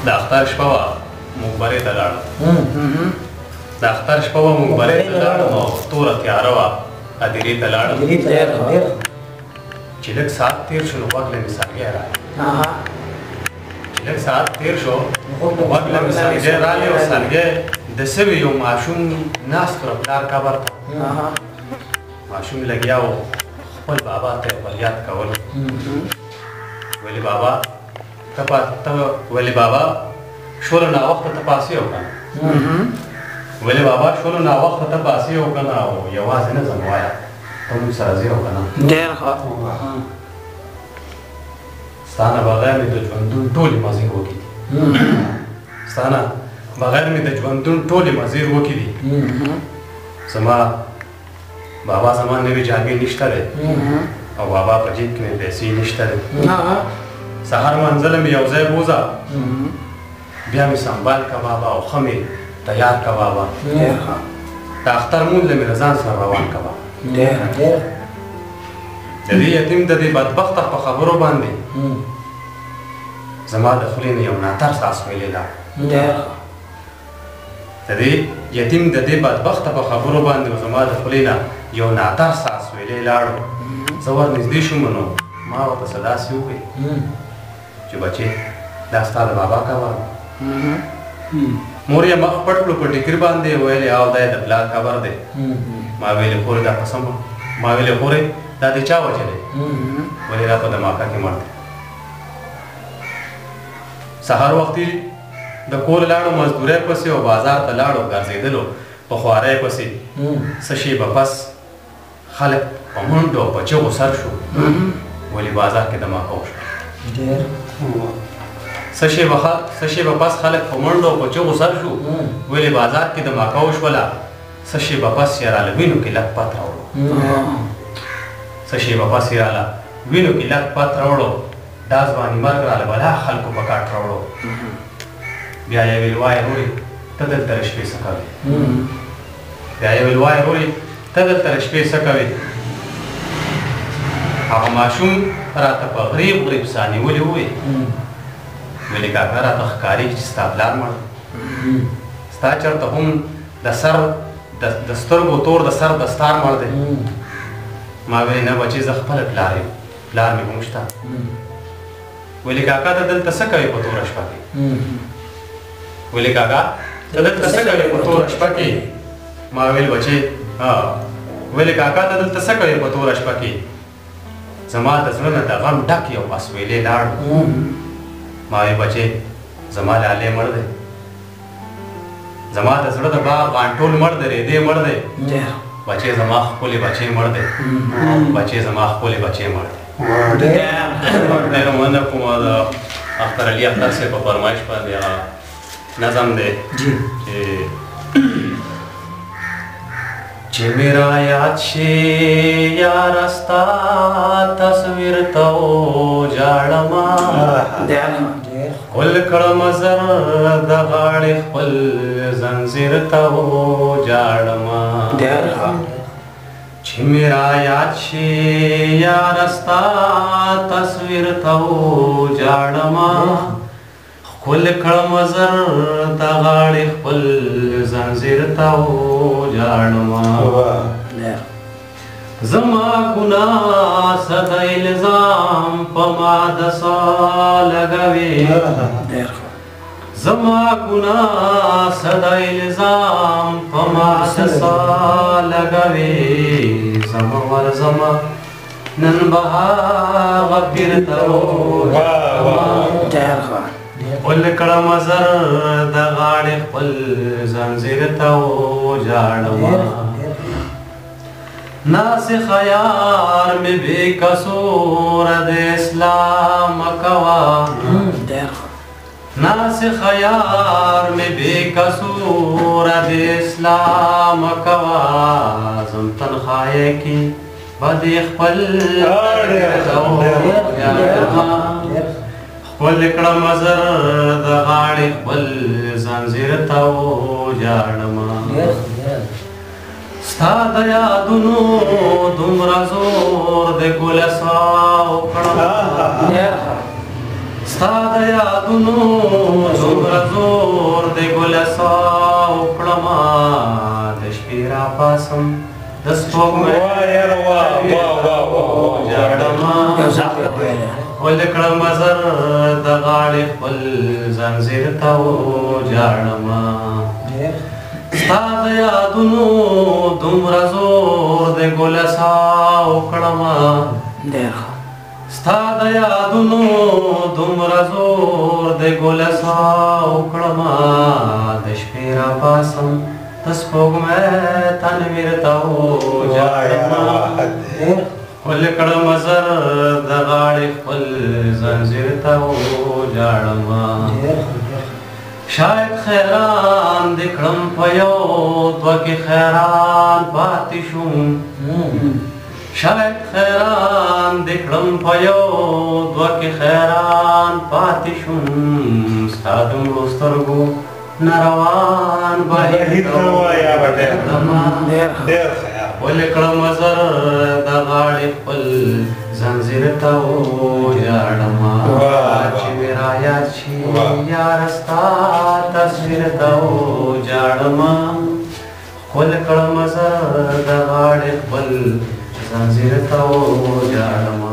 د اختر شپه وه موږ برې ته لاړو د اختر شپه وه موږ برې ته لاړو او توره تیاره وه هدیرې ته لاړو چې لږ ساعت تېر شو نو غوږ له مې سلګی راغی چې لږ ساعت تېر شو غوږ له مې سلګی راغی او سلګی د سوي یو ماشوم ناست و پلار قبر ته ماشوم لګیا و خپل بابا ته فریاد کول ویلې بابا ته ویلې بابا شولو ناوخته ته پاسې وکړه ویلې بابا شولو ناوخته ته پاسې وکړه او یوازې نه ځم وایه ته موږ سره ځې وکړه ډېر ښه ستا نه بغیر مې د ژوندون ټولې مزې وکړي دي ستا نه بغیر مې د ژوندون ټولې مزې وکړي دي زما بابا زما نوې جامې نشته دی او بابا په جیب کې مې پیسې نشته دی سهار منزله مې یو ځای بوځه بیا مې سنبال که بابا او ښه مې تیار که بابا د اختر مونځ له مې له ځان سره روان که بابا د دې یتیم د دې بدبخته په خبرو باندې زما د خولې نه یو ناتر ساس ویلې لاړ د دې یتیم د دې بدبخته په خبرو باندې زما د خولې نه یو ناتر ساس ویلې لاړو زه ور نږدې شوم نو ما ورته څه داسې وکړې چې بچې دا ستا د بابا قبر مور یې مخ پټ کړو په ټیکري باندې ویلې او دا یې د پلار قبر دی ما ویلې خورې دا قسم ما ویلې خورې دا د چا وجه دی ولې دا په دماکه کې مړ دی سهار وختي د کور لاړو مزدورۍ پسې او بازار ته لاړو ګرځېدلو په خوارۍ پسې څه شېبه پس خلک په منډو او په چغو سر شو ولې بازار کې دماکه وشوه څه شېبه پس خلک په منډو او په چغو سر شو ولې بازار کې دماکه وشوله څه شېبه پس یې راله وینو کې لږ پت راوړو څه شېبه پس یې راله وینو کې لږ پت راوړو دا ځواني مرګ راله بلا خلکو په کاټ راوړو بیا یې ویل وایه رورې ته دلته له شپې څه کوې بیا یې ویل وایه رورې ته دلته له شپې څه کوې هغه ماشوم راته په غریب غریب ساه نیولې وویل ویلې کاکا راته ښکارېږي چې ستا پلار مړ ستا چېرته هم د سر د سترګو تور د سر دستار مړ دی ما ویلې نه بچې زه خپله پلار یم پلار مې هم شته ویلې کاکا ته دلته څه کوې په توره شپه کې ویلې کاکا ته دلته څه کوې په توره شپه کې ما ویل بچې ویلې کاکا ته دلته څه کوې په توره شپه کې زما د زړه نه د غم ډک یو اسویلی لاړ ما وی بچې زما لالی مړ دی زما د زړه د باغ غانټول مړ دی ریدی مړ دی بچې زما ښکلې بچې مړ دی بچې زما ښکلې بچې مړ دی ډېره مننه کوم د اختر علي اختر صاحب په فرمایش باندې نظم دی چې میرا یاد شي یاره ستا تصویر ته وژاړمه ښکل کړمه زر د غاړې خپل زنځیر ته وژاړمه چې میرا یاد شي یاره ستا تصویر ته وژاړمه ښکل کړمه زر د غاړې خپل زنځیر ته وژاړمه زما ګناه صد الزام په ما د سا لګوي زما ګناه صد الزام په ما د سا لګوي زما ورزما نن بهاغه بیرته وژاړمه ښکل کړمه زر د غاړې خپل زنځیر ته وژاړمه ناسخه یار مې بې کسوره د اسلام کوه ناسخه یار مې بې کسوره د اسلام کوه زم تنخوایۍ کې به دې خپل ښکل کړمه زر د غاړې خپل زنځیر ته وژاړمه ستا د یادونو دومره زور د ګل سا وکړم ستا د یادونو دومره زور د ګلسا وکړمه د شپې راپاسم د سپوږمۍ ژاړمه ولکړم زر د غاړې خپل ځنځیر ته وژاړمه ستا د یادونو دومره زور د ګلسا وکړمه ستا د یادونو دومره زور د ګلسا وکړمه د شپې راپاسم د سپوږمۍ تنویر ته وژاړمه ولکړم زر د غاړې خپل ځنځیر ته وژاړمه شاید خیران دې کړم په یو دوه کې خیران پاتې شوم شاید خیران دې کړم په یو دوه کې خیران پاتې شوم ستا د مړو سترګو نه روان بهیر ته وژاړمه ولکړم زر د غاړې خپل ځنځیر ته وژاړمه چې مې رایاد شي یاره ستا تصویر ته وژاړمه ولکړم زر د غاړې خپل ځنځیر ته وژاړمه